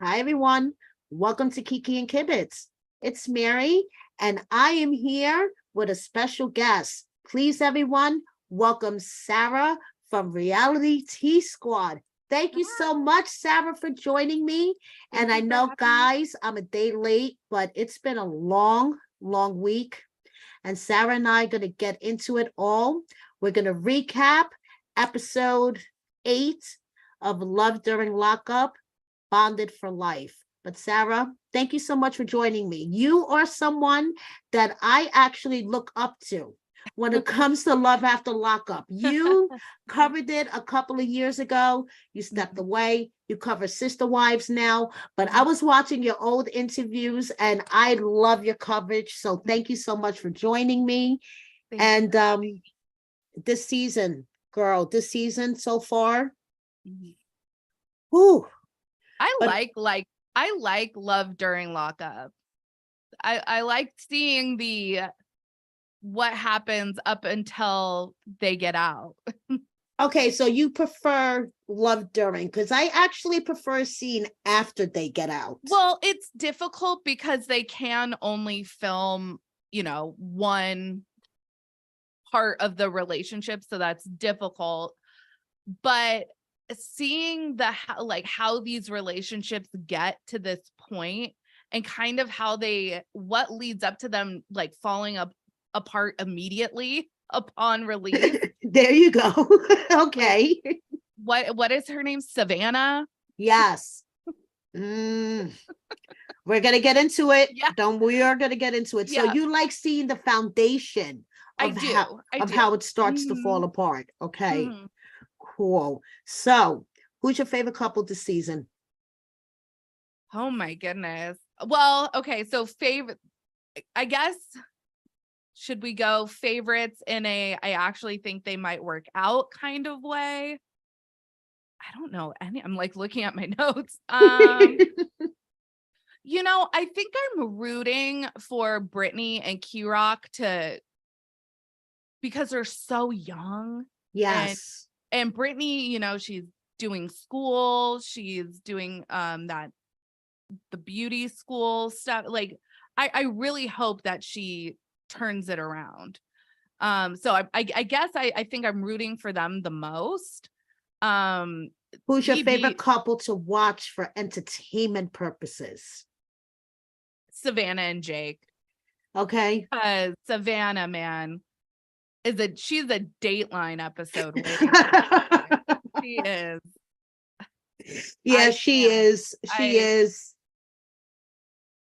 Hi, everyone. Welcome to Kiki and Kibbitz. It's Mary, and I am here with a special guest. Please, everyone, welcome Sarah from Reality Tea Squad. Thank you so much, Sarah, for joining me. And I know, guys, I'm a day late, but it's been a long, long week. And Sarah and I are going to get into it all. We're going to recap episode 8 of Love During Lockup, Bonded for Life. But Sarah, thank you so much for joining me. You are someone that I actually look up to when it comes to Love After Lockup. You covered it a couple of years ago. You stepped away. You cover Sister Wives now. But I was watching your old interviews and I love your coverage. So thank you so much for joining me. And this season, girl, this season so far, whew. I like Love During Lockup. I like seeing what happens up until they get out. Okay, so you prefer Love During, because I actually prefer seeing after they get out. Well, it's difficult because they can only film, one part of the relationship, so that's difficult. But seeing how these relationships get to this point and kind of what leads up to them like falling apart immediately upon release. There you go. Okay. What is her name? Savannah? Yes. We're gonna get into it. Yeah. We are gonna get into it. Yeah. So you like seeing the foundation of how it starts to fall apart. Okay. Cool. So who's your favorite couple this season? Oh my goodness. Well, okay, so favorite, I guess, should we go favorites in I actually think they might work out kind of way? I don't know any. I'm like looking at my notes. I think I'm rooting for Brittany and Key-Rock because they're so young. Yes. And Brittany, she's doing school, she's doing the beauty school stuff. Like I really hope that she turns it around. So I guess I think I'm rooting for them the most. Who's your favorite couple to watch for entertainment purposes? Savannah and Jake. Okay. Savannah, man, she's a Dateline episode waiting. She is. Yeah, she is. She is.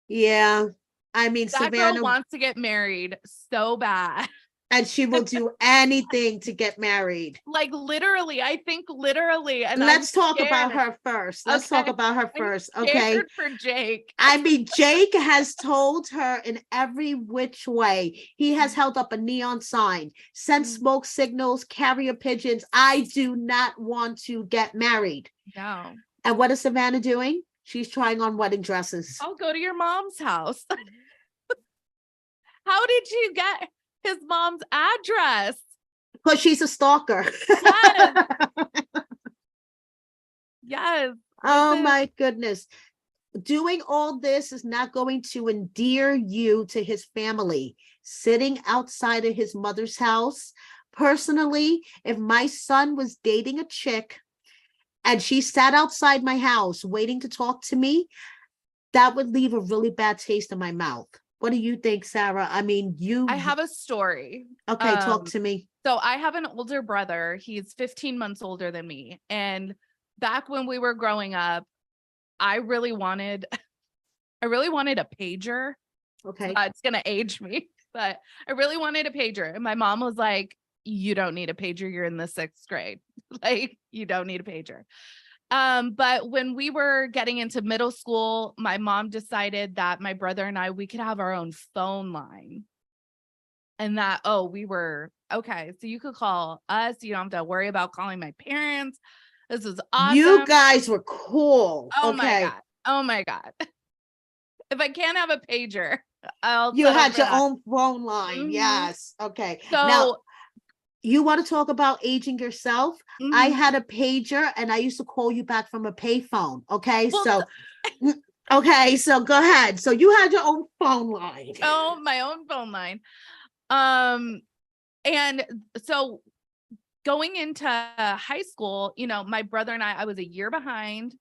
Yeah. I mean, that Savannah girl wants to get married so bad. And she will do anything to get married. Like literally, I think literally. And let's talk about her first. Let's talk about her first. Okay. For Jake. I mean, Jake has told her in every which way. He has held up a neon sign, sent smoke signals, carrier pigeons. I do not want to get married. No. And what is Savannah doing? She's trying on wedding dresses. I'll go to your mom's house. How did you get his mom's address? Because she's a stalker. Yes. Yes. Oh my goodness. Doing all this is not going to endear you to his family. Sitting outside of his mother's house. Personally, if my son was dating a chick and she sat outside my house waiting to talk to me, that would leave a really bad taste in my mouth. What do you think, Sarah? I mean, I have a story. Okay, talk to me. So I have an older brother. He's 15 months older than me. And back when we were growing up, I really wanted a pager. Okay. It's going to age me, but I really wanted a pager. And my mom was like, you don't need a pager. You're in the 6th grade. Like, you don't need a pager. But when we were getting into middle school, my mom decided that my brother and we could have our own phone line. And that, we were, okay, so you could call us. You don't have to worry about calling my parents. This is awesome. You guys were cool. Oh my God. Oh my God. If I can't have a pager, you had your own phone line. Yes. Okay. So You want to talk about aging yourself? I Mhm. had a pager and I used to call you back from a payphone. Okay. Well, Okay. So go ahead. So you had your own phone line. oh, my own phone line. Um, and so going into high school, my brother and I was a year behind.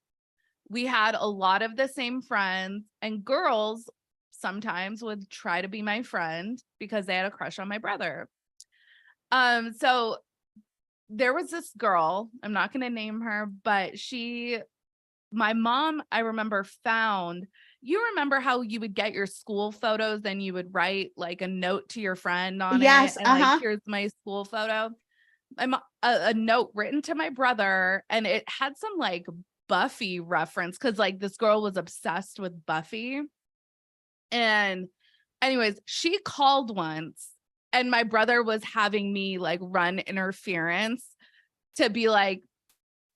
We had a lot of the same friends, and girls sometimes would try to be my friend because they had a crush on my brother. So there was this girl, I'm not going to name her, but my mom, I remember you remember how you would get your school photos and you would write like a note to your friend on it Yes. and like, here's my school photo. A note written to my brother, and it had some like Buffy reference because like this girl was obsessed with Buffy. And anyways, she called once and my brother was having me like run interference to be like,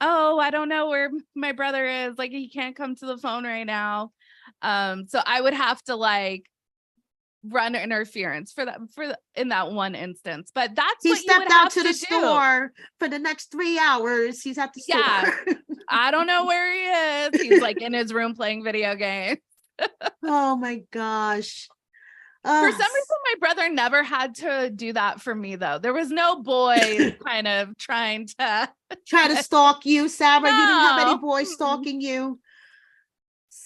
oh, I don't know where my brother is. Like he can't come to the phone right now. So I would have to like run interference in that one instance. But that's He what you would stepped out have to the to do. store for the next 3 hours. He's at the Yeah. store. I don't know where he is. He's like in his room playing video games. Oh my gosh. For Oh, some reason, my brother never had to do that for me, though. There was no boys kind of trying to try to stalk you, Sarah. You didn't have any no. boys stalking you.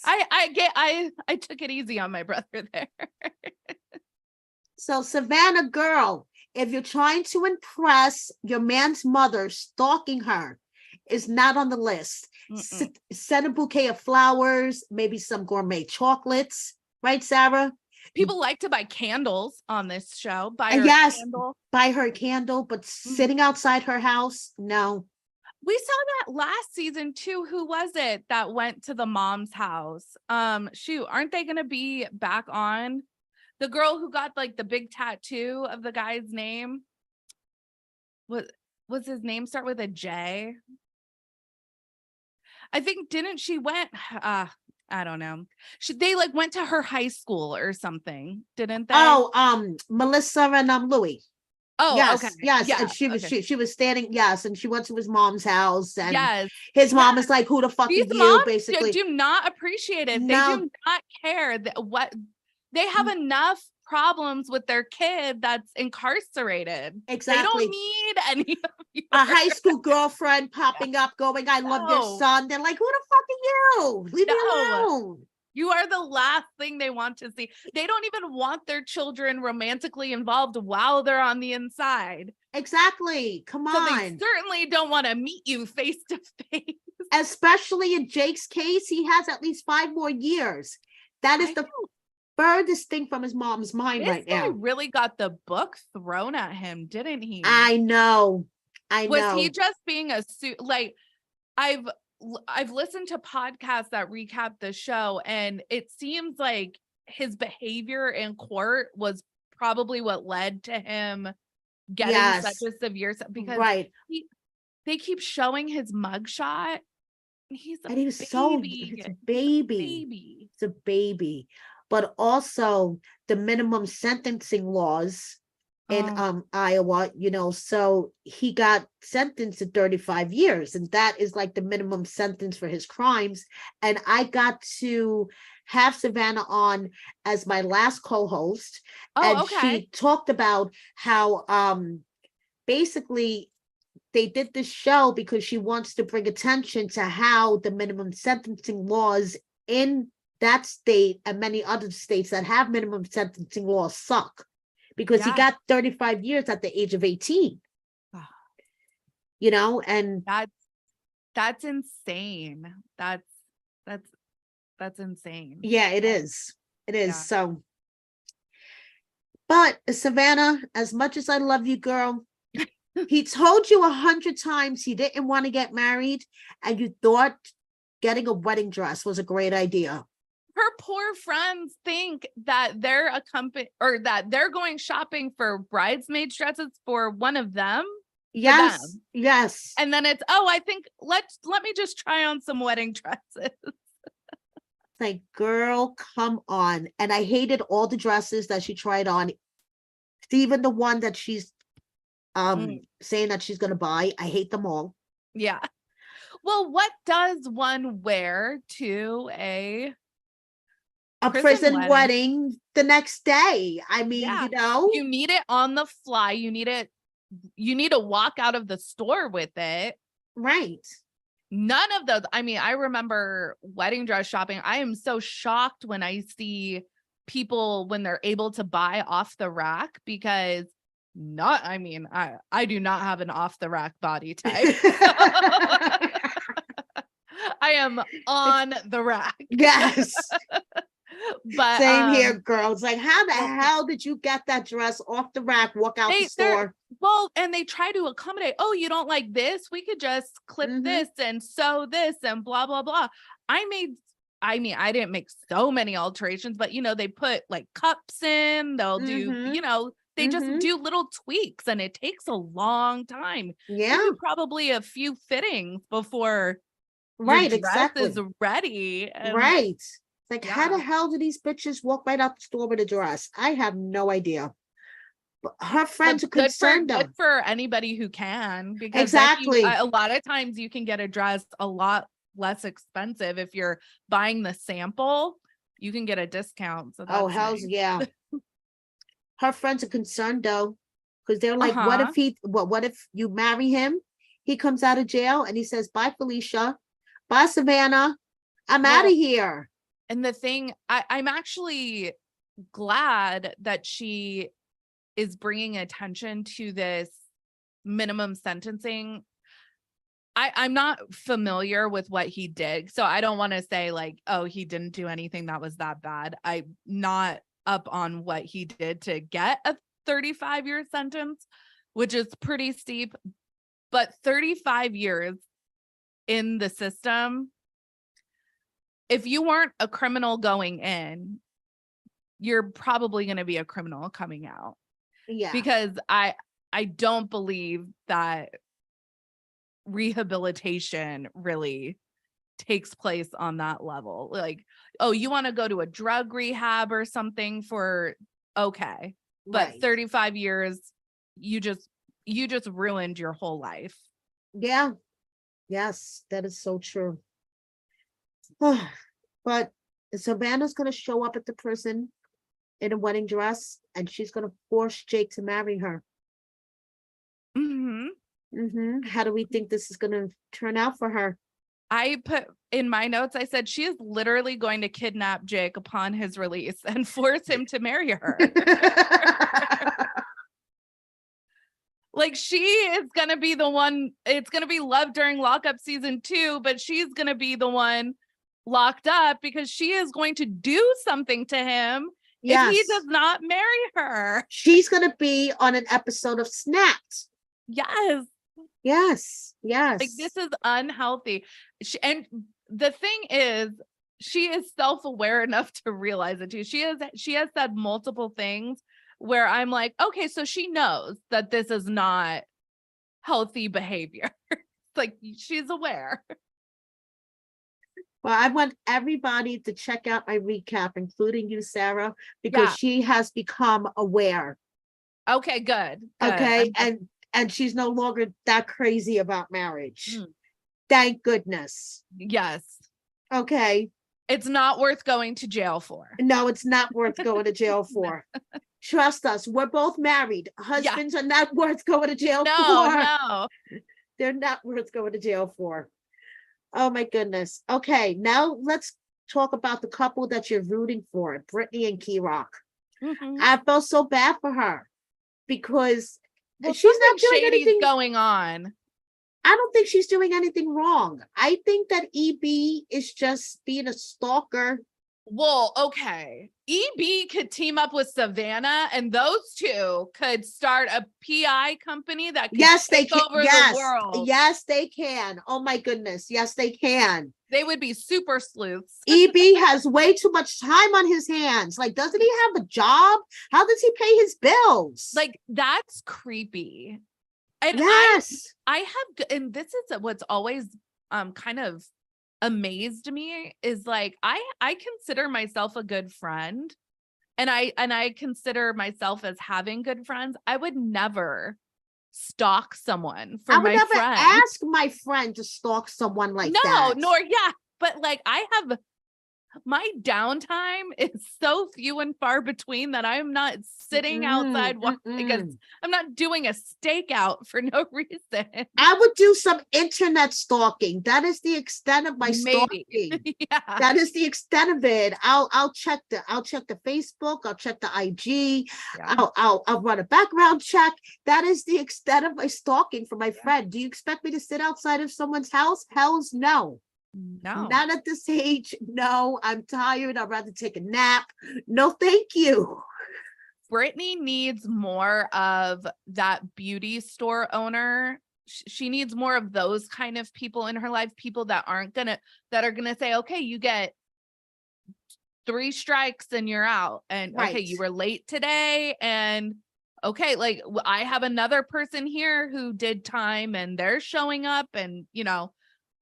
I took it easy on my brother there. So, Savannah girl, if you're trying to impress your man's mother, stalking her is not on the list. Send a bouquet of flowers, maybe some gourmet chocolates, right, Sarah? People like to buy candles on this show. Buy And her a yes, candle. buy her a candle, but sitting outside her house, no. We saw that last season too. Who was it that went to the mom's house? Shoot, aren't they gonna be back on? The girl who got like the big tattoo of the guy's name. Was his name start with a J? I think didn't she went I don't know. They like went to her high school or something, didn't they? Oh, Melissa and Louis. Oh, okay. Yes, Yeah. and she was Okay. she was standing. Yes, and she went to his mom's house, and Yes. his Yeah. mom is like, "Who the fuck are These you?" moms Basically, do not appreciate it. They no, do not care that what they have enough problems with their kid that's incarcerated. They don't exactly. need any of you. A high school girlfriend popping up, going, "I love your No, son." They're like, "Who the fuck are you? Leave me no. alone." You are the last thing they want to see. They don't even want their children romantically involved while they're on the inside. Exactly. Come So they on. certainly don't want to meet you face to face. Especially in Jake's case, he has at least 5 more years. That is I the know furthest thing from his mom's mind this right guy now. really got the book thrown at him, didn't he? I know. I Was he know. just being a suit? Like I've I've listened to podcasts that recap the show, and it seems like his behavior in court was probably what led to him getting such Yes. a severe because Right. they keep showing his mugshot. He's a And he was baby. it's a He's a baby. baby. It's a baby. But also the minimum sentencing laws in Oh, Iowa, so he got sentenced to 35 years, and that is like the minimum sentence for his crimes. And I got to have Savannah on as my last co-host, and okay. she talked about how basically they did this show because she wants to bring attention to how the minimum sentencing laws in that state and many other states that have minimum sentencing laws suck, because he Yeah. got 35 years at the age of 18, Oh, and that's insane. That's insane. yeah, it is. It is. Yeah. So, but Savannah, as much as I love you, girl, he told you 100 times he didn't want to get married, and you thought getting a wedding dress was a great idea. Her poor friends think that they're a company or that they're going shopping for bridesmaid dresses for one of them for them. Yes. And then it's, oh, I think let me just try on some wedding dresses. Like, girl, come on. And I hated all the dresses that she tried on, even the one that she's saying that she's gonna buy. I hate them all. Yeah. Well, what does one wear to a Prison wedding? wedding the next day. I mean, Yeah. you know, You need it on the fly. You need to walk out of the store with it. right. None of those. I mean, I remember wedding dress shopping. I am so shocked when I see people when they're able to buy off the rack because I do not have an off the rack body type. I am on the rack. Yes. But Same here, girl. It's like, how the well, hell did you get that dress off the rack, walk out the store? well, and they try to accommodate. Oh, you don't like this? We could just clip this and sew this and blah, blah, blah. I didn't make so many alterations, but they put like cups in, they'll do, they just do little tweaks and it takes a long time. Yeah. You do probably a few fittings before Right, your dress exactly. is ready. Right. Like, how the Yeah. hell do these bitches walk right out the store with a dress? I have no idea. But her friends are concerned though. Good for anybody who can, because Exactly. a lot of times you can get a dress a lot less expensive if you're buying the sample. You can get a discount. So Oh, that's hell's nice. yeah. Her friends are concerned though, because they're like, what if you marry him? He comes out of jail and he says, bye, Felicia. Bye, Savannah. I'm out of here. And the thing, I'm actually glad that she is bringing attention to this minimum sentencing. I'm not familiar with what he did, so I don't want to say like, oh, he didn't do anything that was that bad. I'm not up on what he did to get a 35-year sentence, which is pretty steep, but 35 years in the system, if you weren't a criminal going in, you're probably going to be a criminal coming out. Yeah. Because I don't believe that rehabilitation really takes place on that level. Like, oh, you want to go to a drug rehab or something okay. But Right. 35 years, you just ruined your whole life. Yeah. Yes, that is so true. But Savannah's going to show up at the prison in a wedding dress and she's going to force Jake to marry her. How do we think this is going to turn out for her? I put in my notes, I said she is literally going to kidnap Jake upon his release and force him to marry her. Like, she is going to be the one, it's going to be Love During Lockup season 2, but she's going to be the one locked up because she is going to do something to him if he does not marry her. She's going to be on an episode of Snapped. Yes. Yes. Yes. Like, this is unhealthy. And the thing is, she is self-aware enough to realize it too. She has said multiple things where I'm like, okay, so she knows that this is not healthy behavior. Like, she's aware. Well, I want everybody to check out my recap, including you, Sarah, because she has become aware. Okay, good. Okay, and she's no longer that crazy about marriage. Thank goodness. Yes. Okay. It's not worth going to jail for. No, it's not worth going to jail for. Trust us, we're both married. Husbands are not worth going to jail for. No. They're not worth going to jail for. Oh my goodness. Okay, now let's talk about the couple that you're rooting for, Brittany and Key-Rock. I felt so bad for her because she's not doing anything going on. I don't think she's doing anything wrong. I think that EB is just being a stalker. Well, okay. EB could team up with Savannah and those two could start a PI company that could take over the world. Yes, they can. Oh my goodness. Yes, they can. They would be super sleuths. EB has way too much time on his hands. Like, doesn't he have a job? How does he pay his bills? Like, that's creepy. And yes. I have, and this is what's always kind of amazed me is like, I consider myself a good friend and I consider myself as having good friends. I would never stalk someone for I would my never friend. ask my friend to stalk someone like that. But like I have my downtime is so few and far between that I'm not sitting outside because I'm not doing a stakeout for no reason. I would do some internet stalking. That is the extent of my stalking. Yeah. That is the extent of it. I'll check the Facebook, I'll check the IG, Yeah. I'll run a background check. That is the extent of my stalking for my friend. Do you expect me to sit outside of someone's house? Hell's no. No. Not at this age. No, I'm tired. I'd rather take a nap. No, thank you. Brittany needs more of that beauty store owner. She needs more of those kind of people in her life, people that are gonna say, okay, you get 3 strikes and you're out. And okay, Right. you were late today. And okay, like I have another person here who did time and they're showing up, and you know,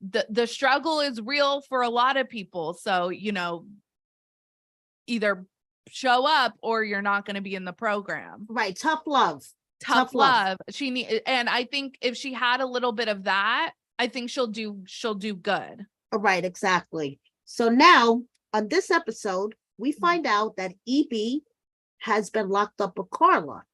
the struggle is real for a lot of people. So, you know, either show up or you're not going to be in the program. Right. Tough love. Tough love. And I think if she had a little bit of that, I think she'll do good. Right, exactly. So now on this episode, we find out that EB has been locked up with Carla.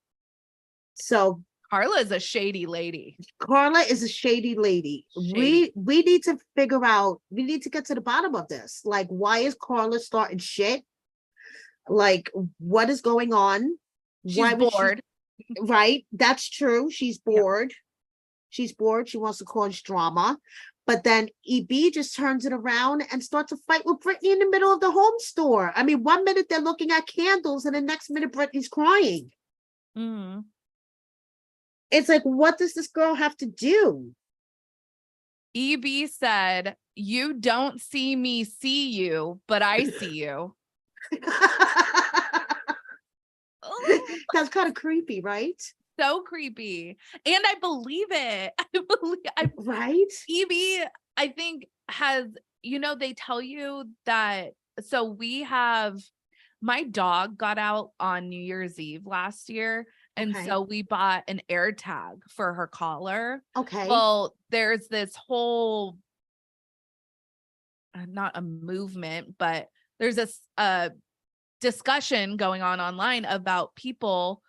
So Carla is a shady lady. Carla is a shady lady. Shady. We need to figure out, we need to get to the bottom of this. Like, why is Carla starting shit? Like, what is going on? She's bored. Right, that's true. She's bored. Yep. She's bored. She wants to cause drama. But then EB just turns it around and starts a fight with Brittany in the middle of the home store. I mean, 1 minute they're looking at candles and the next minute Brittany's crying. Mm-hmm. It's like, what does this girl have to do? EB said, "You don't see me see you, but I see you." That's kind of creepy, right? So creepy. And I believe it. Right? EB, I think, has, you know, they tell you that. So we have, my dog got out on New Year's Eve last year. And so we bought an air tag for her collar. Okay. Well, there's this whole, not a movement, but there's this discussion going on online about people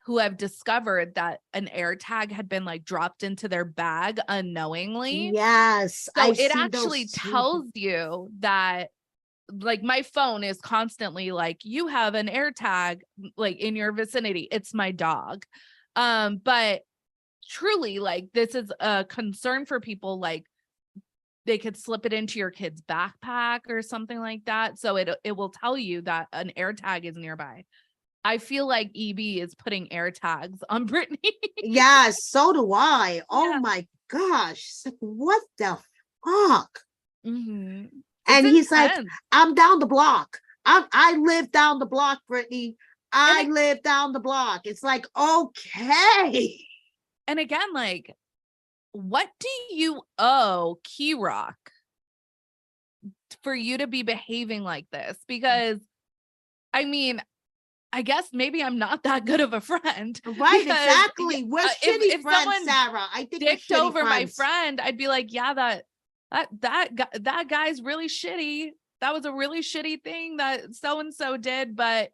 who have discovered that an air tag had been like dropped into their bag unknowingly. Yes. So it actually tells you that, like, my phone is constantly like, you have an air tag like in your vicinity. It's my dog. But truly, like, this is a concern for people. Like, they could slip it into your kid's backpack or something like that. So it will tell you that an air tag is nearby. I feel like EB is putting air tags on Brittany. Yeah, so do I. Oh my gosh. It's like, what the fuck? Mm-hmm. And he's like, I'm down the block. I live down the block, Brittany. I live down the block. It's like, okay. And again, like, what do you owe Key Rock for you to be behaving like this? Because, I mean, I guess maybe I'm not that good of a friend. Right, exactly. We're shitty if friends, Sarah. I think dicked over friends. My friend, I'd be like, yeah, that guy's really shitty. That was a really shitty thing that so-and-so did, but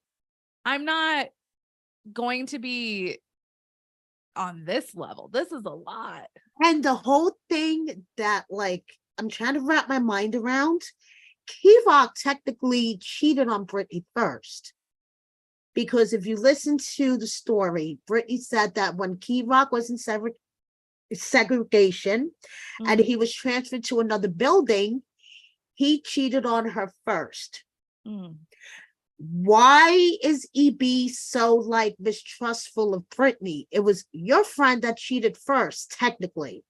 I'm not going to be on this level. This is a lot. And the whole thing that, like, I'm trying to wrap my mind around, Key Rock technically cheated on Brittany first. Because if you listen to the story, Brittany said that when Key Rock was in segregation and he was transferred to another building, he cheated on her first. Why is EB so like mistrustful of Brittany? It was your friend that cheated first, technically.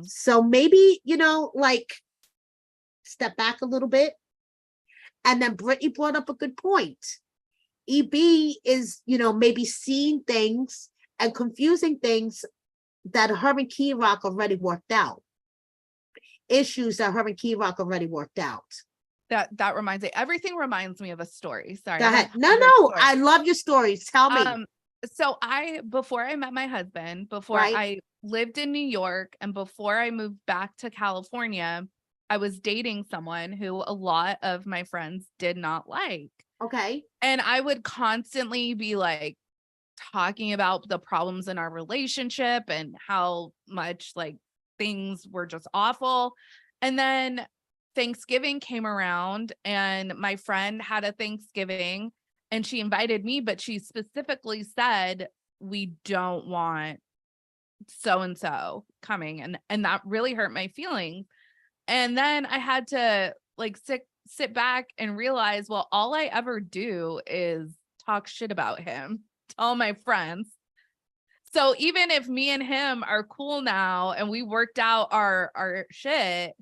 So maybe, you know, like, step back a little bit. And then Brittany brought up a good point. EB is, you know, maybe seeing things and confusing things that her and Key Rock already worked out. Issues that her and Key Rock already worked out. That reminds me. Everything reminds me of a story. Sorry. Go ahead. No, I love your stories. Tell me. So before I met my husband, before Right? I lived in New York and before I moved back to California, I was dating someone who a lot of my friends did not like. Okay. And I would constantly be like talking about the problems in our relationship and how much like things were just awful. And then Thanksgiving came around and my friend had a Thanksgiving and she invited me, but she specifically said, we don't want so and so coming. And that really hurt my feelings. And then I had to like sit back and realize, well, all I ever do is talk shit about him to all my friends. So even if me and him are cool now and we worked out our shit,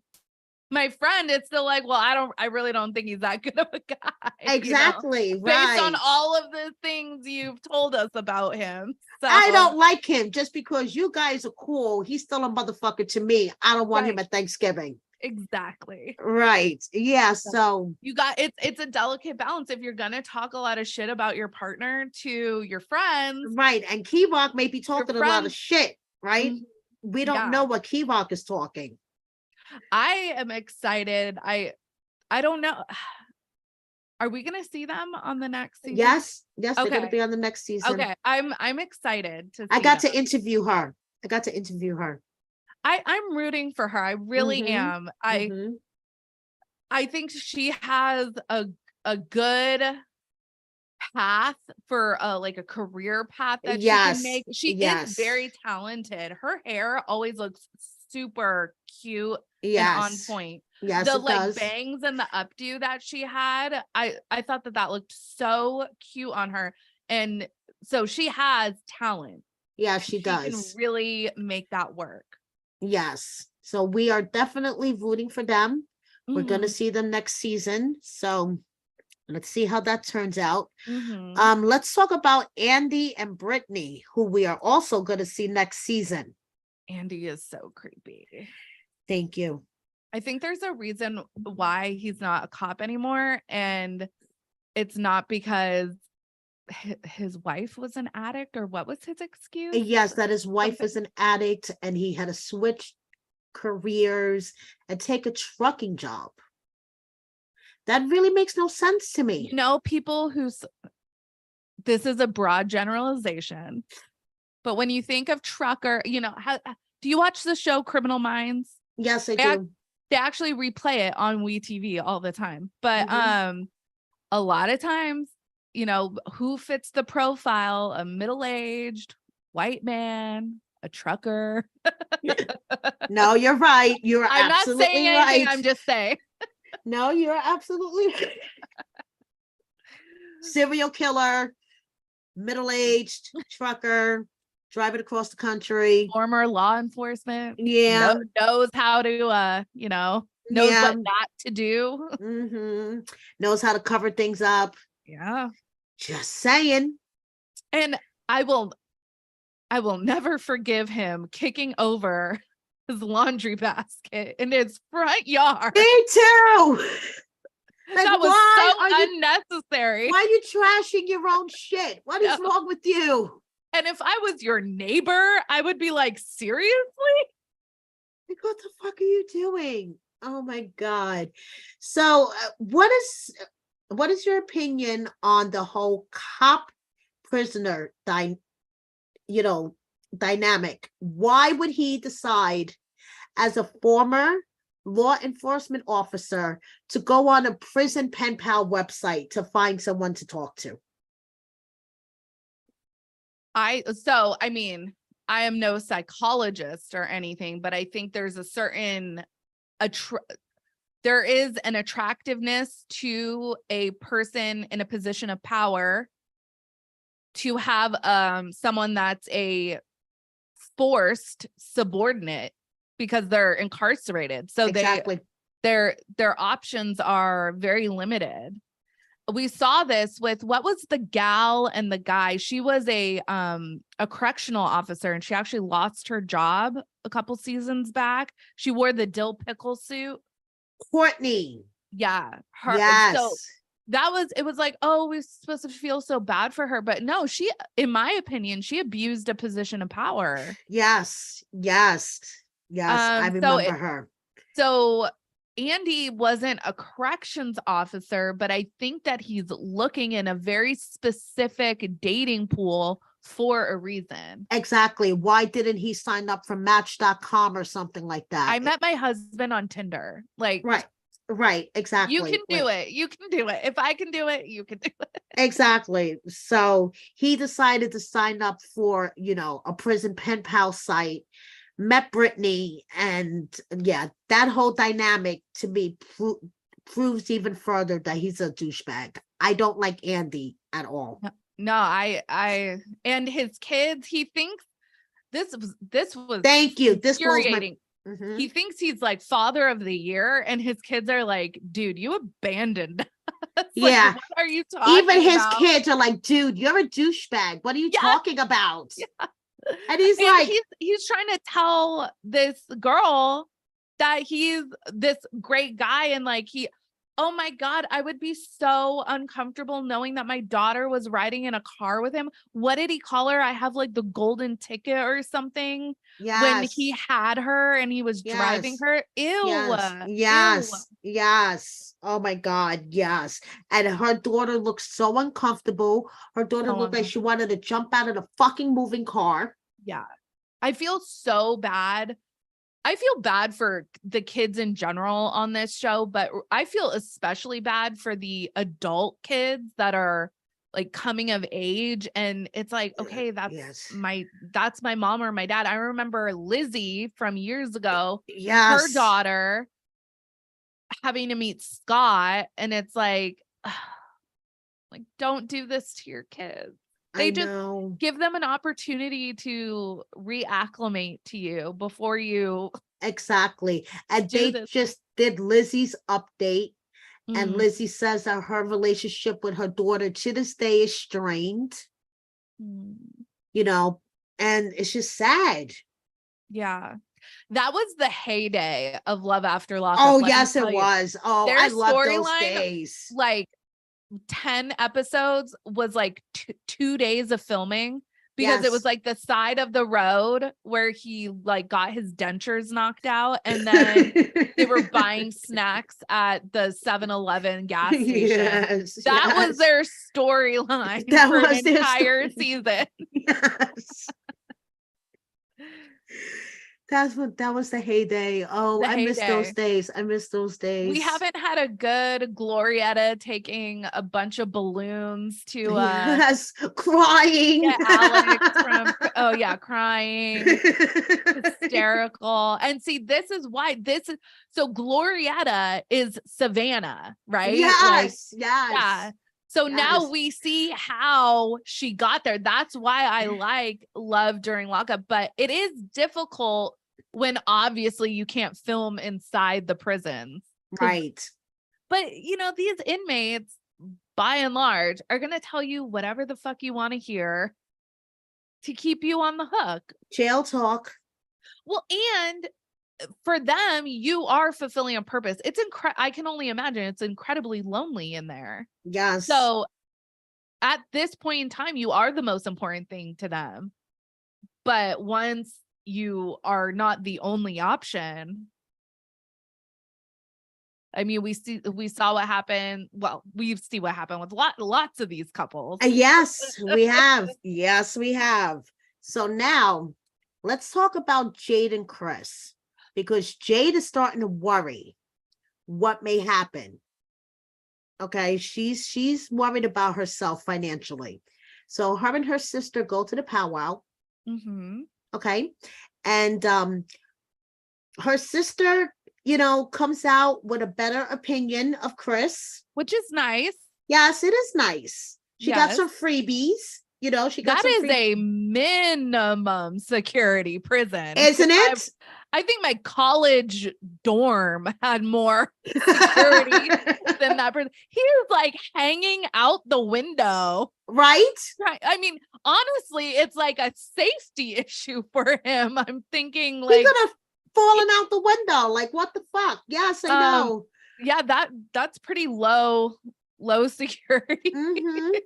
my friend, it's still like, well, I really don't think he's that good of a guy, Exactly. based on Right. all of the things you've told us about him. I So, don't like him just because you guys are cool. He's still a motherfucker to me. I don't want him right, at Thanksgiving. exactly. Right. Yeah. So So, you got it's a delicate balance if you're gonna talk a lot of shit about your partner to your friends. right. And Key Rock may be Your talking a lot of friends, shit, right? mhm, We don't yeah. know what Key Rock is talking. I am excited. I don't know. Are we gonna see them on the next season? Yes. Yes. They're going to Okay. be on the next season. Okay. I'm excited to I see got them. to interview her. I got to interview her. I'm rooting for her. I really Mm-hmm. am. Mm-hmm. I think she has a good path for like a career path that she can Yes. make. She is Yes. very talented. Her hair always looks super cute and on Yes. point. Yes, The it like does. bangs and the updo that she had, I thought that looked so cute on her. And so she has talent. Yes, she She can does. really make that work. Yes. So we are definitely rooting for them. We're going to Mhm. see them next season. So let's see how that turns out. Mhm. Let's talk about Andy and Brittany, who we are also going to see next season. Andy is so creepy. Thank you. I think there's a reason why he's not a cop anymore. And it's not because his wife was an addict, or what was his excuse? Yes, that his wife Something. is an addict and he had to switch careers and take a trucking job. That really makes no sense to me. People this is a broad generalization, but when you think of trucker, do you watch the show Criminal Minds? Yes, I They, do. they actually replay it on WeTV all the time. But Mhm. a lot of times, who fits the profile? A middle-aged white man, a trucker. No, you're right. You're I'm not saying absolutely anything, right. I'm just saying. No, you're absolutely right. Serial killer, middle-aged trucker, driving across the country. Former law enforcement, Yeah, knows how to knows yeah. what not to do. Knows how to cover things up. Yeah. Just saying. And I will never forgive him kicking over his laundry basket in his front yard. Me too. Like, That was why so are you unnecessary. why are you trashing your own shit? What is No. wrong with you? And if I was your neighbor, I would be like, seriously? Like, what the fuck are you doing? Oh my God. So, what is your opinion on the whole cop prisoner dynamic? Why would he decide as a former law enforcement officer to go on a prison pen pal website to find someone to talk to? I mean, I am no psychologist or anything, but I think there's a certain there is an attractiveness to a person in a position of power to have someone that's a forced subordinate because they're incarcerated. So Exactly. their options are very limited. We saw this with, what was the gal and the guy? She was a correctional officer and she actually lost her job a couple seasons back. She wore the dill pickle suit. Courtney. Yeah, her. So Yes. it was like, oh, we're supposed to feel so bad for her. But no, she, in my opinion, she abused a position of power. Yes, yes, yes. I remember her. So Andy wasn't a corrections officer, but I think that he's looking in a very specific dating pool for a reason. Exactly. Why didn't he sign up for Match.com or something like that? I met my husband on Tinder. Like, right, exactly. you can do it. You can do it. If I can do it, you can do it. Exactly. So he decided to sign up for, a prison pen pal site, met Brittany, and yeah, that whole dynamic to me proves even further that he's a douchebag. I don't like Andy at all. No, and his kids, he thinks this was thank you. This was infuriating. He thinks he's like father of the year, and his kids are like, dude, you abandoned us. Yeah. Like, what are you talking Even his about? kids are like, dude, you're a douchebag. What are you talking about? Yeah. And he's like, he's trying to tell this girl that he's this great guy, and like oh my God, I would be so uncomfortable knowing that my daughter was riding in a car with him. What did he call her? I have like the golden ticket or something. yes. When he had her and he was driving her. Ew. Yes. Oh my God. Yes. And her daughter looked so uncomfortable. Her daughter looked like she wanted to jump out of the fucking moving car. Yeah. I feel so bad. I feel bad for the kids in general on this show, but I feel especially bad for the adult kids that are like coming of age. And it's like, okay, that's my mom or my dad. I remember Lizzie from years ago, her daughter having to meet Scott. And it's like don't do this to your kids. They just give them an opportunity to reacclimate to you before you. Exactly. And they just did Lizzie's update. And Lizzie says that her relationship with her daughter to this day is strained. And it's just sad. Yeah. That was the heyday of Love After Lockup. Oh, yes, it was. Oh, I love those days. Like 10 episodes was like 2 days of filming, because it was like the side of the road where he like got his dentures knocked out, and then they were buying snacks at the 7-Eleven gas station. That was their storyline for an entire season. Yes. That was the heyday. Oh, I miss those days. We haven't had a good Glorietta taking a bunch of balloons to crying. Yeah, Alex from crying. Hysterical. And see, this is why so Glorietta is Savannah, right? Yes. Yeah. So now we see how she got there. That's why I like Love during Lockup, but it is difficult when obviously you can't film inside the prisons. Right. But these inmates, by and large, are going to tell you whatever the fuck you want to hear to keep you on the hook. Jail talk. Well, and for them, you are fulfilling a purpose. It's I can only imagine it's incredibly lonely in there. Yes. So at this point in time, you are the most important thing to them. But once you are not the only option, I mean, we saw what happened. Well, we see what happened with lots of these couples. Yes, we have. Yes, we have. So now let's talk about Jade and Chris, because Jade is starting to worry what may happen. Okay, she's worried about herself financially. So her and her sister go to the powwow. Okay, and her sister, comes out with a better opinion of Chris, which is nice. Yes, it is nice. She got some freebies. She got that is a minimum security prison, isn't it? I think my college dorm had more security than that person. He was like hanging out the window. Right. I mean, honestly, it's like a safety issue for him. I'm thinking like he could have fallen out the window. Like, what the fuck? Yes, I know. Yeah, that's pretty low low security. Mhm.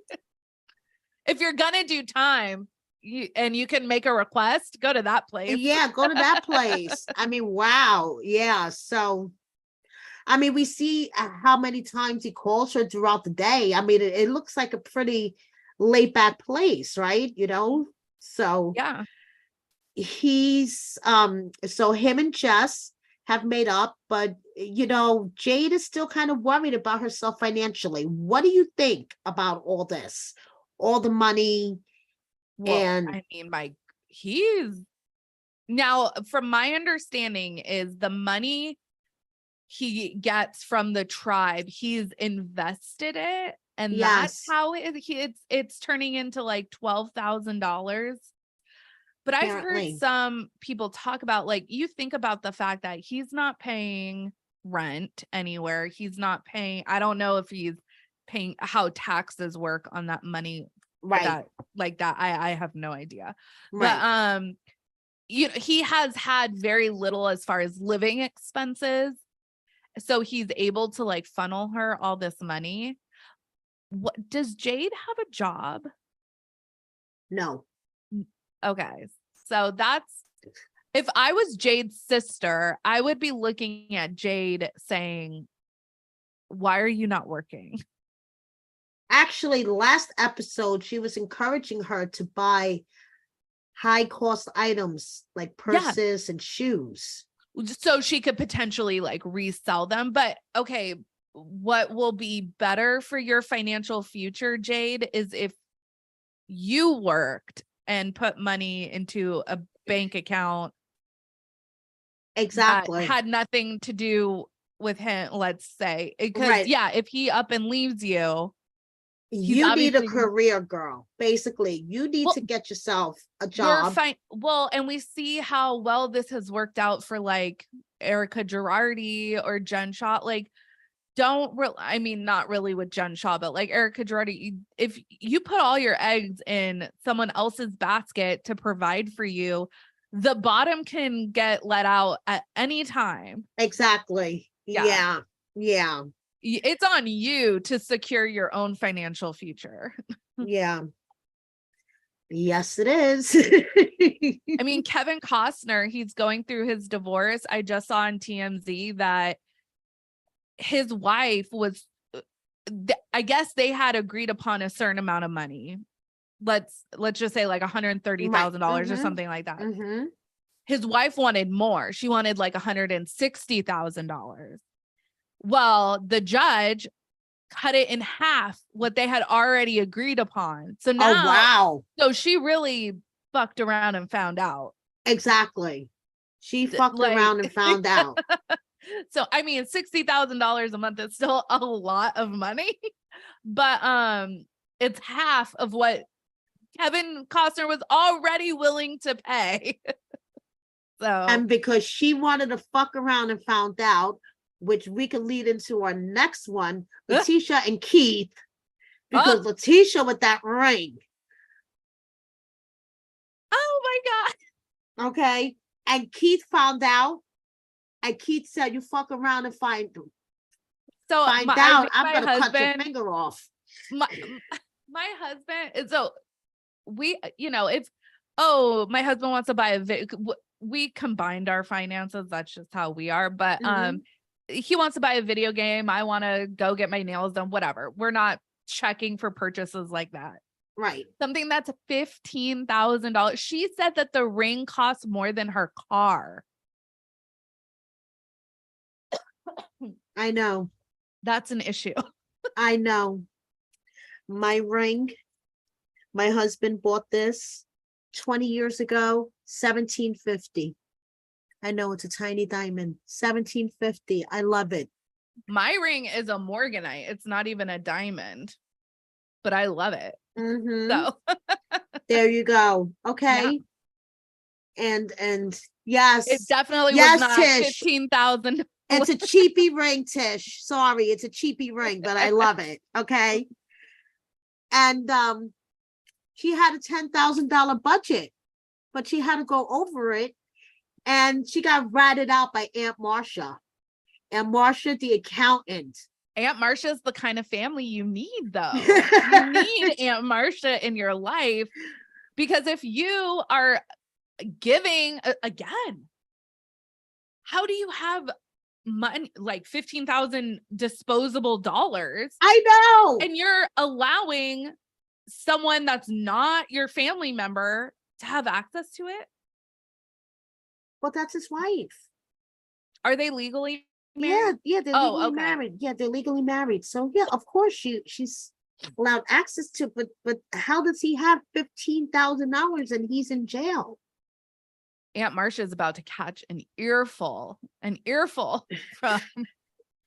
If you're gonna do time, you can make a request, go to that place. Yeah, go to that place. I mean, wow. Yeah. So, I mean, we see how many times he calls her throughout the day. I mean, it looks like a pretty laid back place, right? So Yeah. so him and Jess have made up, but Jade is still kind of worried about herself financially. What do you think about all this? All the money Well, and I mean, he's now, from my understanding, is the money he gets from the tribe, he's invested it, and that's yes, how it's turning into like $12,000. But I've heard apparently. some people talk about, like, you think about the fact that he's not paying rent anywhere. He's not paying, I don't know if he's paying, how taxes work on that money, Right, that like that. I have no idea. But right. he has had very little as far as living expenses. So he's able to like funnel her all this money. What does Jade have a job? No. Okay. So if I was Jade's sister, I would be looking at Jade saying, why are you not working? Actually, last episode, she was encouraging her to buy high cost items like Yeah. purses and shoes. So she could potentially like resell them. But okay, what will be better for your financial future, Jade, is if you worked and put money into a bank account that Exactly. had nothing to do with him, let's say. Because Right. yeah, if he up and leaves you, he's You need a obviously gonna, career, girl. Basically, you need well, to get yourself a you're job. fine. Well, and we see how well this has worked out for like Erica Girardi or Jen Shaw. Like, I mean, not really with Jen Shaw, but like Erica Girardi, if you put all your eggs in someone else's basket to provide for you, the bottom can get let out at any time. Exactly. Yeah. Yeah. Yeah. It's on you to secure your own financial future. Yeah. Yes, it is. I mean, Kevin Costner, he's going through his divorce. I just saw on TMZ that his wife was, I guess they had agreed upon a certain amount of money. Let's just say like Right. $130,000 or something like that. Mm-hmm. His wife wanted more. She wanted like $160,000. Well, the judge cut it in half what they had already agreed upon. So Oh, now, wow. so she really fucked around and found out. Exactly. She fucked Like, around and found out. so I mean, $60,000 a month is still a lot of money, but it's half of what Kevin Costner was already willing to pay. So And because she wanted to fuck around and found out, which we could lead into our next one, Letitia and Keith, oh, because Letitia with that ring, oh my God. okay? And Keith found out, and Keith said, you fuck around and find So out, I made I'm my gonna cut your husband, finger off. my husband is, so we, if, oh, my husband wants to buy we combined our finances. That's just how we are. But Mhm. he wants to buy a video game. I want to go get my nails done, whatever. We're not checking for purchases like that. Right. Something that's $15,000. She said that the ring costs more than her car. I know. That's an issue. I know. My ring, my husband bought this 20 years ago, 1750. I know it's a tiny diamond, 1750. I love it. My ring is a Morganite. It's not even a diamond, but I love it. Mm-hmm. So There you go. yeah, Okay. And it yes, definitely was yes, not Tish. 15,000. It's a cheapy ring, Tish. Sorry, it's a cheapy ring, but I love it. Okay. And she had a $10,000 budget, but she had to go over it. And she got ratted out by Aunt Marcia. And Marcia, the accountant. Aunt Marcia's the kind of family you need, though. You need Aunt Marcia in your life, because if you are giving again, how do you have money like 15,000 disposable dollars I know. and you're allowing someone that's not your family member to have access to it? Well, that's his wife. Are they legally married? Yeah, they're Oh, legally okay. married. Yeah, they're legally married. So yeah, of course she's allowed access to, but how does he have $15,000 and he's in jail? Aunt Marcia's about to catch an earful from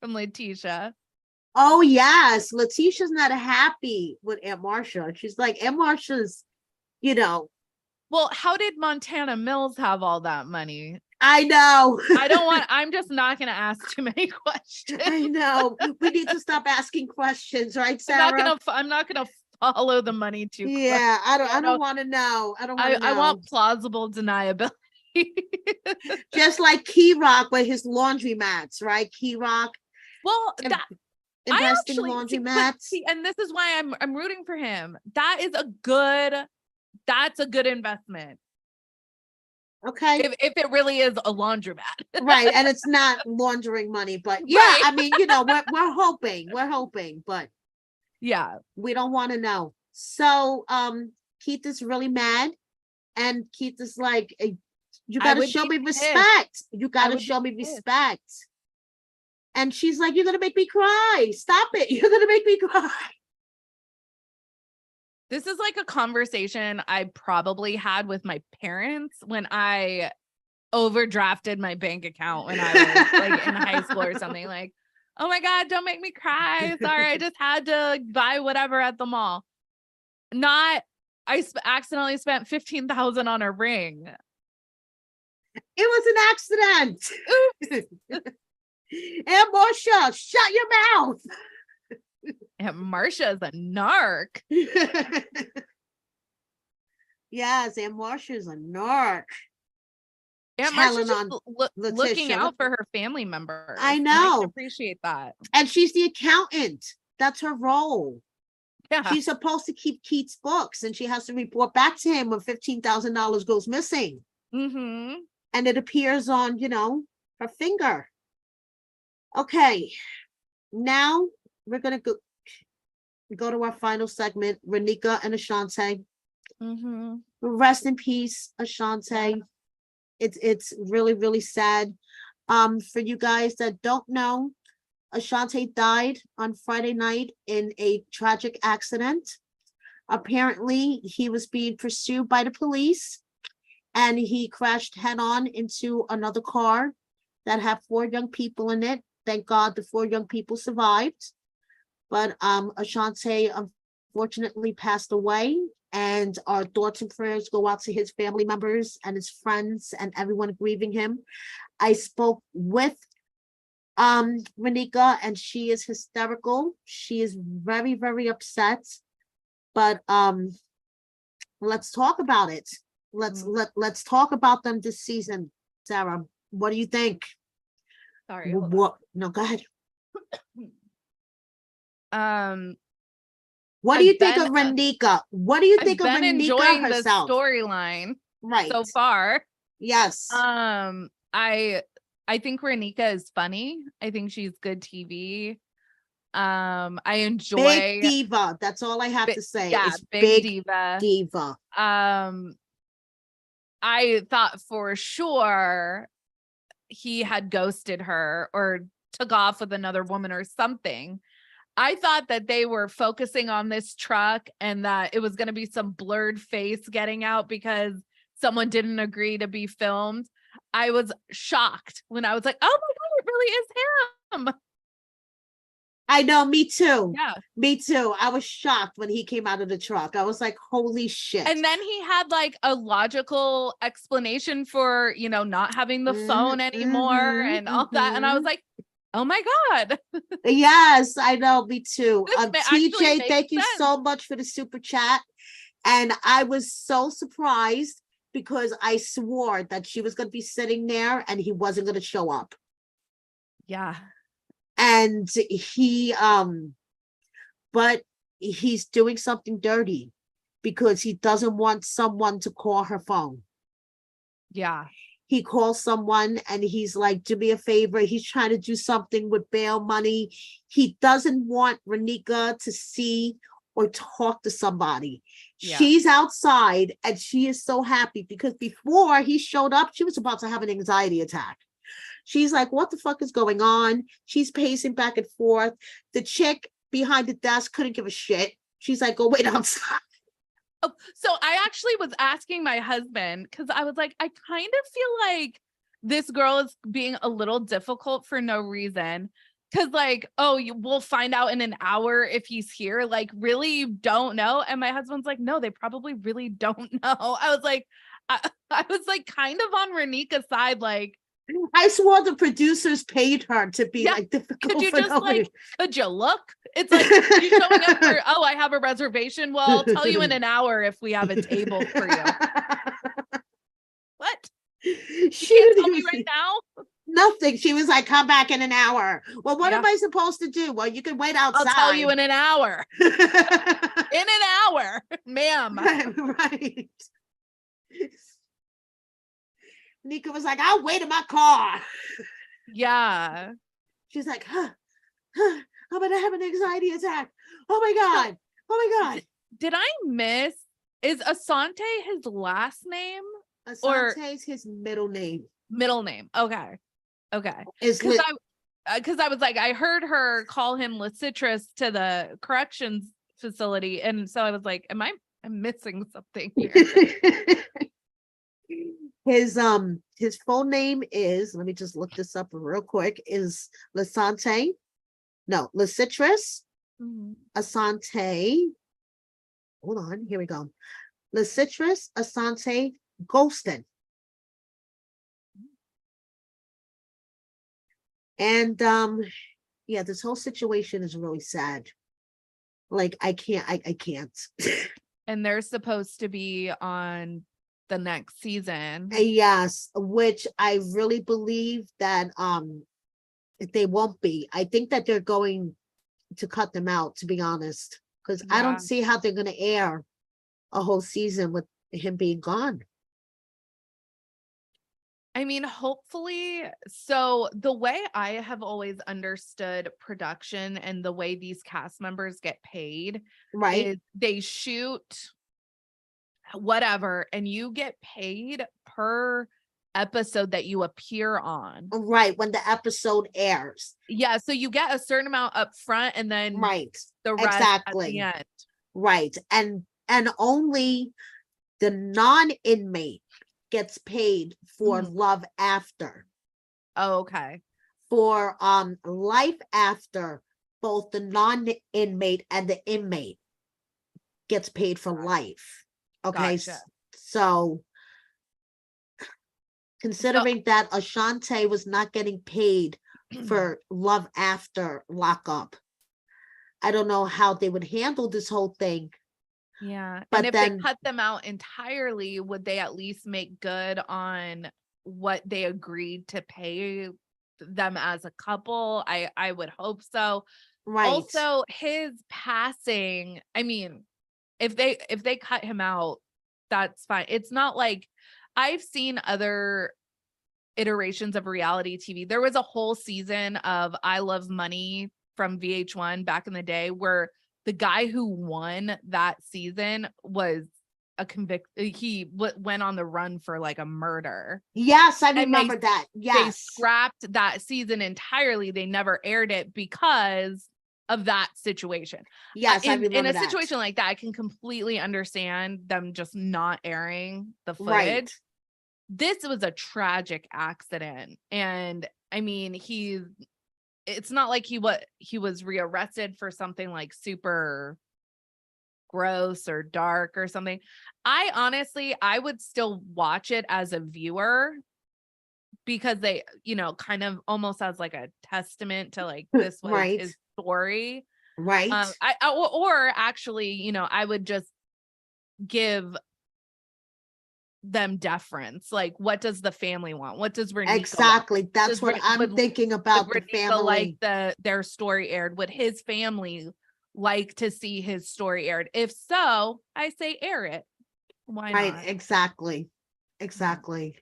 Letitia. Oh yes, Letitia's not happy with Aunt Marcia. She's like, Aunt Marcia's, you know, Well, how did Montana Mills have all that money? I know. I'm just not going to ask too many questions. I know. We need to stop asking questions, right, Sarah? I'm not gonna follow the money too close. Yeah, I don't want to know. I don't want to know. I want plausible deniability. Just like Key Rock with his laundromats, right? Key Rock Well, that I invest in actually laundromats. and this is why I'm rooting for him. That's a good investment. Okay. If it really is a laundromat. Right. And it's not laundering money, but yeah, Right. I mean, we're hoping, but Yeah. we don't want to know. So Keith is really mad, and Keith is like, you gotta show me respect. You gotta show me respect. And she's like, you're gonna make me cry. Stop it. You're gonna make me cry. This is like a conversation I probably had with my parents when I overdrafted my bank account when I was like in high school or something. Like, oh my God, don't make me cry. Sorry, I just had to buy whatever at the mall. Accidentally spent 15,000 on a ring. It was an accident. Aunt Marcia, shut your mouth. Aunt Marcia is a narc. Yes, Aunt Marcia's a narc. Aunt Marcia's just looking out for her family members. I know. I appreciate that. And she's the accountant. That's her role. Yeah. She's supposed to keep Keith's books, and she has to report back to him when $15,000 goes missing. Mm-hmm. And it appears on, her finger. Okay. Now we're going to go to our final segment, Renika and Ashante. Mm-hmm. Rest in peace, Ashante. It's really, really sad. For you guys that don't know, Ashante died on Friday night in a tragic accident. Apparently, he was being pursued by the police, and he crashed head-on into another car that had 4 young people in it. Thank God the 4 young people survived. But Ashante unfortunately passed away, and our thoughts and prayers go out to his family members and his friends and everyone grieving him. I spoke with Renika, and she is hysterical. She is very, very upset. But let's talk about it. Let's talk about them this season. Sarah, what do you think? Sorry. What? No, go ahead. What do you think of Renika? What do you think of Renika enjoying herself? The storyline right so far. Yes. I think Renika is funny. I think she's good TV. I enjoy big diva. That's all I have to say. Yeah, it's big diva. Diva. I thought for sure he had ghosted her or took off with another woman or something. I thought that they were focusing on this truck and that it was going to be some blurred face getting out because someone didn't agree to be filmed. I was shocked when I was like, oh my God, it really is him. I know, me too. Yeah. Me too. I was shocked when he came out of the truck. I was like, holy shit. And then he had like a logical explanation for, not having the phone anymore and all that. And I was like, oh my God. Yes, I know, me too. TJ, thank you so much for the super chat. And I was so surprised because I swore that she was going to be sitting there and he wasn't going to show up. Yeah. And but he's doing something dirty because he doesn't want someone to call her phone. Yeah. He calls someone and he's like, do me a favor. He's trying to do something with bail money. He doesn't want Renika to see or talk to somebody. Yeah. She's outside and she is so happy because before he showed up, she was about to have an anxiety attack. She's like, what the fuck is going on? She's pacing back and forth. The chick behind the desk couldn't give a shit. She's like, go wait outside. Oh, so I actually was asking my husband because I was like, I kind of feel like this girl is being a little difficult for no reason. Cause like, oh, we'll find out in an hour if he's here. Like, really, you don't know? And my husband's like, no, they probably really don't know. I was like, I was like kind of on Renika's side, like, I swore the producers paid her to be yeah, like difficult. could you for just no like, reason. could you look? It's like you showing up for, oh, I have a reservation. Well, I'll tell you in an hour if we have a table for you. What? You She can't didn't tell me even right now? nothing. She was like, come back in an hour. Well, what Yeah. am I supposed to do? Well, you can wait outside. I'll tell you in an hour. In an hour, ma'am. Right. Nika was like, I'll wait in my car. Yeah. She's like, I'm gonna have an anxiety attack. Oh my God. Oh my God. Did I miss? Is Asante his last name or Asante's his middle name. middle name? Okay. Okay. Is Because I was like, I heard her call him Licitrus to the corrections facility. And so I was like, I'm missing something here. His full name is, let me just look this up real quick, is Licitrus Mhm. Asante. Hold on, here we go. Licitrus Asante Golston. And yeah, this whole situation is really sad. Like I can't. And they're supposed to be on the next season. Yes, which I really believe that they won't be. I think that they're going to cut them out, to be honest, because I Yeah. don't see how they're going to air a whole season with him being gone. I mean, hopefully. So the way I have always understood production and the way these cast members get paid Right, is they shoot whatever and you get paid per episode that you appear on. right, when the episode airs. Yeah, so you get a certain amount up front and then Right, the rest at the exactly. end. Right, and only the non-inmate gets paid for Mhm. love after. Oh, okay. For life after, both the non-inmate and the inmate gets paid for life. Okay, Gotcha. so considering that Ashante was not getting paid for love after lockup, I don't know how they would handle this whole thing. Yeah. But And if then- they cut them out entirely, would they at least make good on what they agreed to pay them as a couple? I would hope so. Right. Also, his passing, I mean, if they cut him out, that's fine. It's not like I've seen other iterations of reality TV. There was a whole season of I Love Money from VH1 back in the day where the guy who won that season was a he went on the run for like a murder. Yes, I And remember that. They Yes. scrapped that season entirely. They never aired it because of that situation. Yes, I remember in a that. situation like that, I can completely understand them just not airing the footage. Right. This was a tragic accident. And I mean, it's not like he was rearrested for something like super gross or dark or something. I would still watch it as a viewer because they, kind of almost as like a testament to like this was Right. his story. Right. Or actually, I would just give them deference. Like, what does the family want? What does Renika want? Exactly. That's Does what I'm thinking about, the Renika like family. their story aired? Would his family like to see his story aired? If so, I say air it. Why Right, not? exactly. Exactly.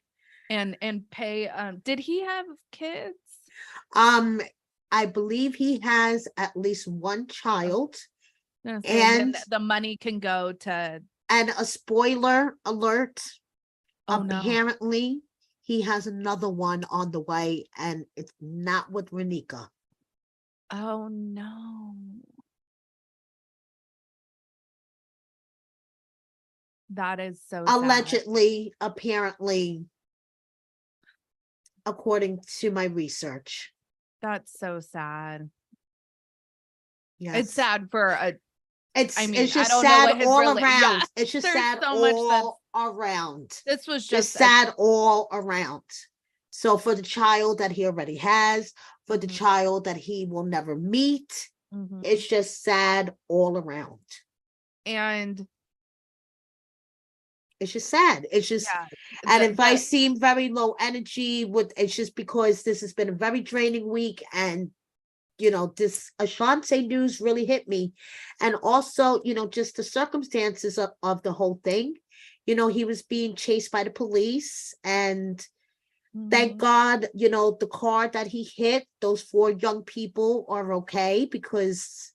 And pay. Did he have kids? Um, I believe he has at least one child, Gonna say then and the money can go to. a spoiler alert, Oh no. apparently he has another one on the way, and it's not with Renika. Oh no. That is so sad. Allegedly, apparently, according to my research. That's so sad. Yes. It's sad for a. I mean, It's I just don't know sad what his all really. Yeah, around. It's just there's sad so much that's. all around. This was Just just sad all around. So for the child that he already has, for the Mhm. child that he will never meet, Mhm. it's just sad all around. And It's just sad. It's just, yeah, and if I seem very low energy, with it's just because this has been a very draining week, and this Ashante news really hit me. And also, just the circumstances of the whole thing. He was being chased by the police, and thank Mhm. God, the car that he hit, those 4 young people are okay, because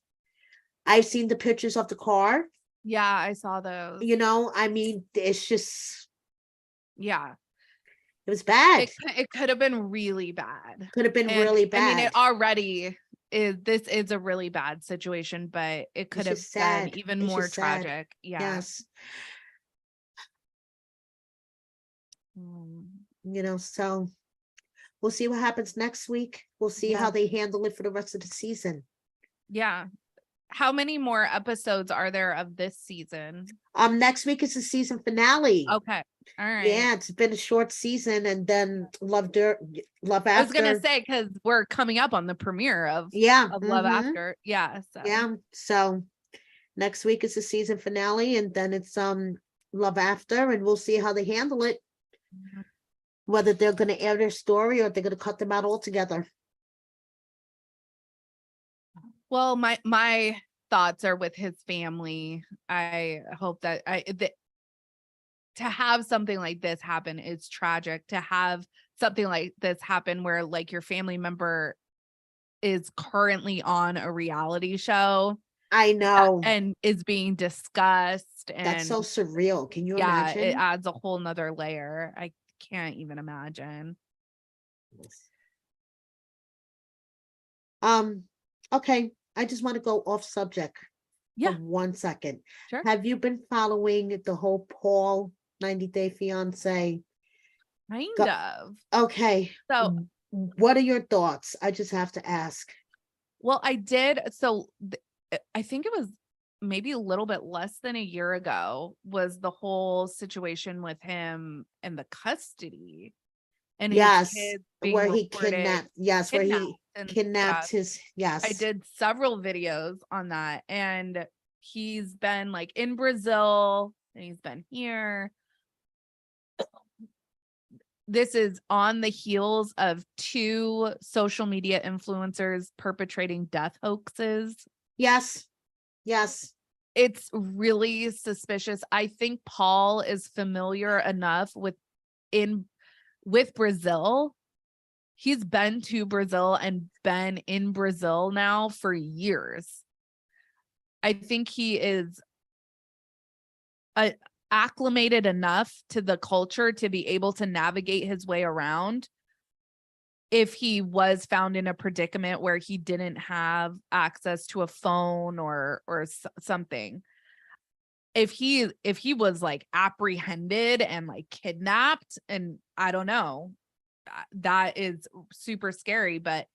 I've seen the pictures of the car. Yeah, I saw those. I mean, it's just, Yeah. it was bad. It could have been really bad. Could have been And really I mean, bad. it already is. This is a really bad situation, but it could It's have just been sad. even It's more just sad. tragic. Yeah. Yes. So we'll see what happens next week. We'll see how Yeah. they handle it for the rest of the season. Yeah. How many more episodes are there of this season? Next week is the season finale. Okay. All right. Yeah, it's been a short season, and then Love After. I was gonna say, because we're coming up on the premiere of Love After. Yeah. So Yeah. So next week is the season finale, and then it's Love After, and we'll see how they handle it. Whether they're gonna air their story, or they're gonna cut them out altogether. well, my thoughts are with his family. I hope that to have something like this happen is tragic. To have something like this happen where like your family member is currently on a reality show I know. and is being discussed, and That's so surreal. Can you it imagine? adds a whole nother layer. I can't even imagine. Okay. I just want to go off subject Yeah, for 1 second. sure. Have you been following the whole Paul 90-Day Fiance? Kind of. Okay. So, What are your thoughts? I just have to ask. well, I did. So I think it was maybe a little bit less than a year ago was the whole situation with him and the custody and his Yes, kids being where he reported kidnapped. Yes, where he and kidnapped stuff. his. Yes, I did several videos on that, and he's been like in Brazil and he's been here. This is on the heels of 2 social media influencers perpetrating death hoaxes. Yes, yes. It's really suspicious. I think Paul is familiar enough with Brazil. He's been to Brazil and been in Brazil now for years. I think he is acclimated enough to the culture to be able to navigate his way around if he was found in a predicament where he didn't have access to a phone or something. If he was like apprehended and like kidnapped, and I don't know, that is super scary. But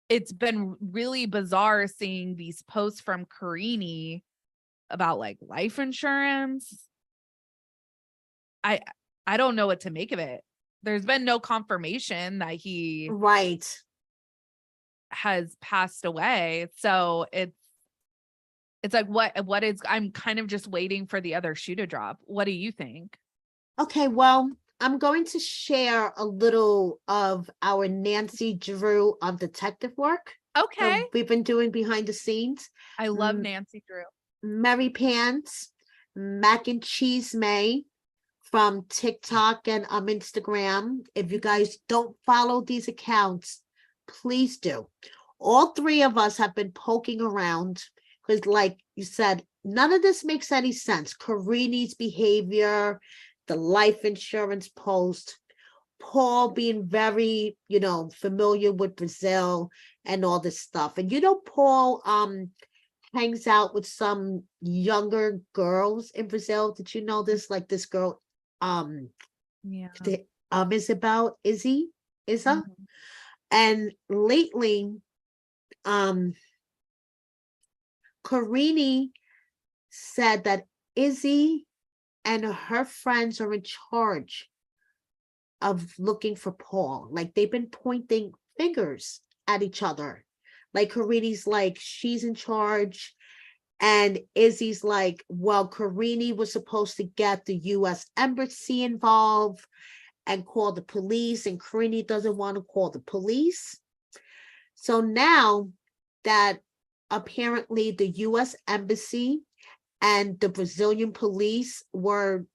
it's been really bizarre seeing these posts from Karini about like life insurance. I don't know what to make of it. There's been no confirmation that he Right. has passed away. So it's like what is I'm kind of just waiting for the other shoe to drop. What do you think? Okay, well, I'm going to share a little of our Nancy Drew detective work that Okay. we've been doing behind the scenes. I love M- Nancy Drew. Mary Pants, Mac and Cheese May from TikTok and Instagram. If you guys don't follow these accounts, please do. All three of us have been poking around because, like you said, none of this makes any sense. Karini's behavior, the life insurance post, Paul being very, familiar with Brazil and all this stuff. And Paul hangs out with some younger girls in Brazil. Did you know this? Like this girl, um, Yeah. Isabel, Isa. Mhm. And lately, um, Carini said that Izzy and her friends are in charge of looking for Paul. Like they've been pointing fingers at each other. Like Karini's like, she's in charge. And Izzy's like, well, Karini was supposed to get the US Embassy involved and call the police, and Karini doesn't want to call the police. So now that apparently the US Embassy and the Brazilian police were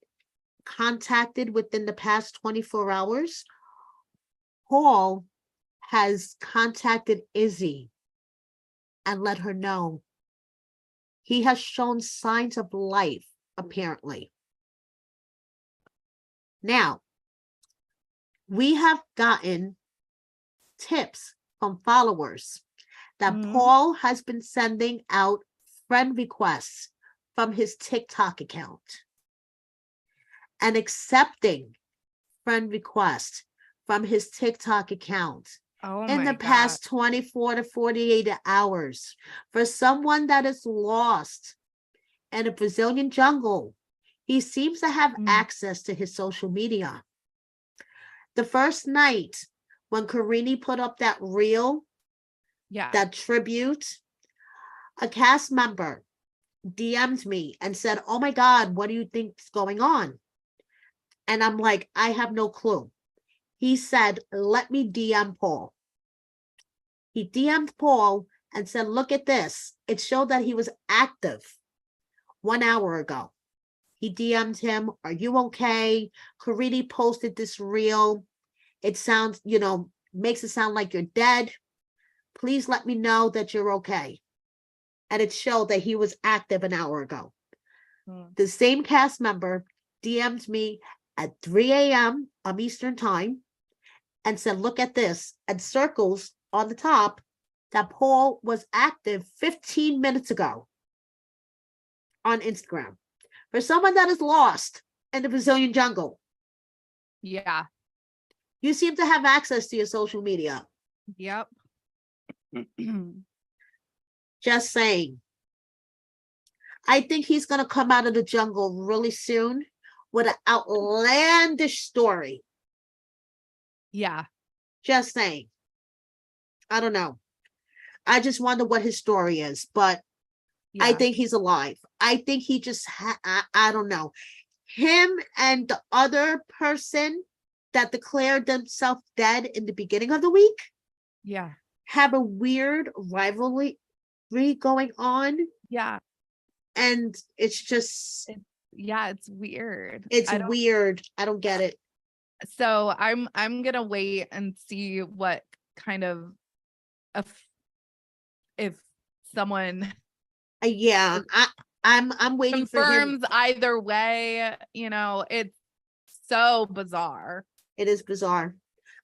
contacted within the past 24 hours, Paul has contacted Izzy and let her know he has shown signs of life, apparently. Now, we have gotten tips from followers that Mhm. Paul has been sending out friend requests from his TikTok account and accepting friend requests from his TikTok account Oh in my the God. past 24 to 48 hours. For someone that is lost in a Brazilian jungle, he seems to have Mm. access to his social media. The first night when Karini put up that reel, Yeah. that tribute, a cast member DM'd me and said, "Oh my God, what do you think's going on?" And I'm like, I have no clue. He said, let me DM Paul. He DM'd Paul and said, look at this. It showed that he was active 1 hour ago. He DM'd him, are you okay? Karini posted this reel. It sounds, makes it sound like you're dead. Please let me know that you're okay. And it showed that he was active an hour ago. Mm. The same cast member DM'd me at 3 a.m. Eastern time and said, look at this, and circles on the top that Paul was active 15 minutes ago on Instagram. For someone that is lost in the Brazilian jungle, Yeah. you seem to have access to your social media. Yep. Just saying. I think he's going to come out of the jungle really soon with an outlandish story. Yeah. Just saying. I don't know. I just wonder what his story is, but I Yeah. think he's alive. I think he just, I don't know. Him and the other person that declared themselves dead in the beginning of the week Yeah. have a weird rivalry going on. Yeah. And it's just, Yeah, it's weird. it's I don't weird. I don't get it. so I'm gonna wait and see what kind of if someone Yeah, I'm waiting for him. confirms either way, it's so bizarre. It is bizarre.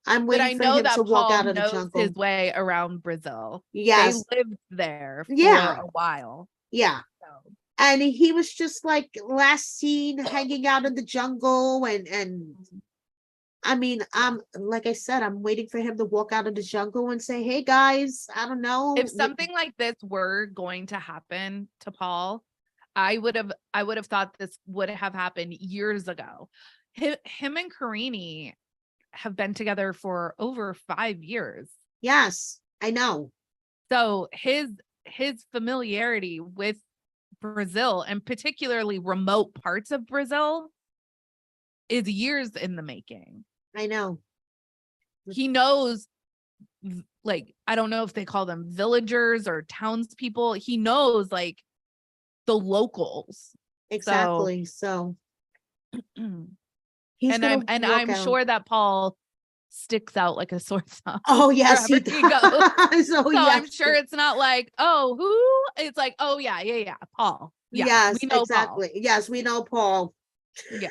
I'm But waiting I for know him to that walk Paul out of the knows his jungle. way around Brazil. They Yes. lived there for Yeah. a while. Yeah. So And he was just like last seen hanging out in the jungle and I mean, like I said, I'm waiting for him to walk out of the jungle and say, "Hey guys, I don't if know." something like this were going to happen to Paul, I would have thought this would have happened years ago. Him and Karini have been together for over 5 years. Yes, I know. So his familiarity with Brazil and particularly remote parts of Brazil is years in the making. I know. He knows, like, I don't know if they call them villagers or townspeople. He knows like the locals. Exactly. So he's And gonna I'm out. sure that Paul sticks out like a sore thumb. Oh yes, he wherever he goes. So So yes. I'm sure it's not like, oh, who? It's like, oh yeah, Paul. Yeah, Yes, we know exactly. Paul. Yes, we know Paul. Yeah.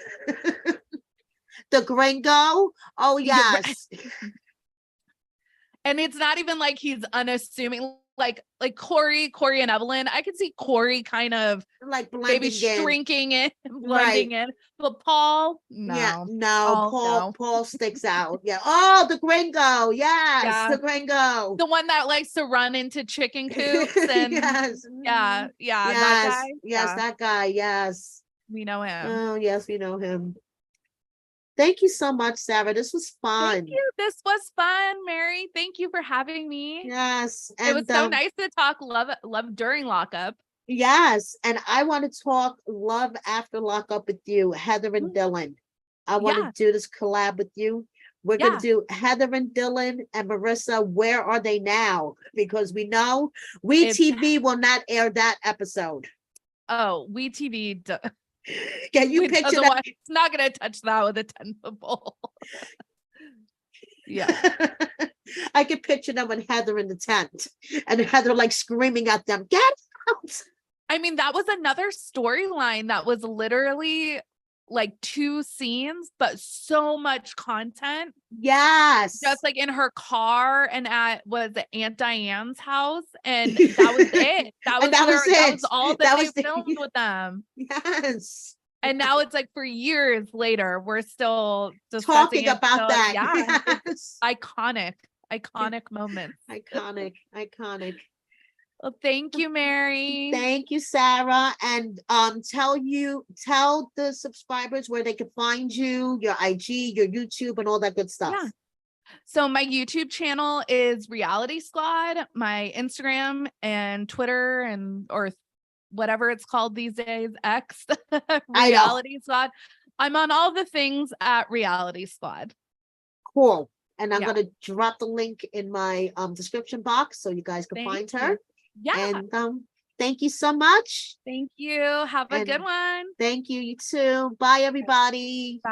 The gringo. Oh yes. And it's not even like he's unassuming, like Corey and Evelyn. I could see Corey kind of Like maybe blending in. shrinking in, blending in. But Paul, no. Yeah, no, no. Paul sticks out. Yeah. Oh, the gringo. Yes, Yeah. the gringo. The one that likes to run into chicken coops and yes. yeah, that guy. Yes, that guy. Yes. We know him. Oh, yes, we know him. Thank you so much, Sarah. This was fun. Thank you. This was fun, Mary. Thank you for having me. Yes. And it was so nice to talk love during lockup. Yes. And I want to talk love after lockup with you, Heather and Dylan. I want to do this collab with you. We're going to do Heather and Dylan and Marissa. Where are they now? Because we know WeTV will not air that episode. Oh, WeTV. Can you picture that? It's not going to touch that with a 10-foot pole. Yeah. I can picture them with Heather in the tent and Heather like screaming at them, get out. I mean, that was another storyline that was literally like 2 scenes, but so much content. Yes. Just like in her car and at Aunt Diane's house. And that was it. That was all that they filmed with them. Yes. And now it's like for years later, we're still talking about that. Yeah. Yes. Iconic moments. Iconic. Well, thank you, Mary. Thank you, Sarah. And tell the subscribers where they can find you, your IG, your YouTube, and all that good stuff. Yeah. So my YouTube channel is Reality Squad. My Instagram and Twitter or whatever it's called these days, X, Reality Squad. I'm on all the things at Reality Squad. Cool. And I'm going to drop the link in my description box so you guys can find her. Yeah. And thank you so much. Thank you. Have a good one. Thank you. You too. Bye, everybody. Bye.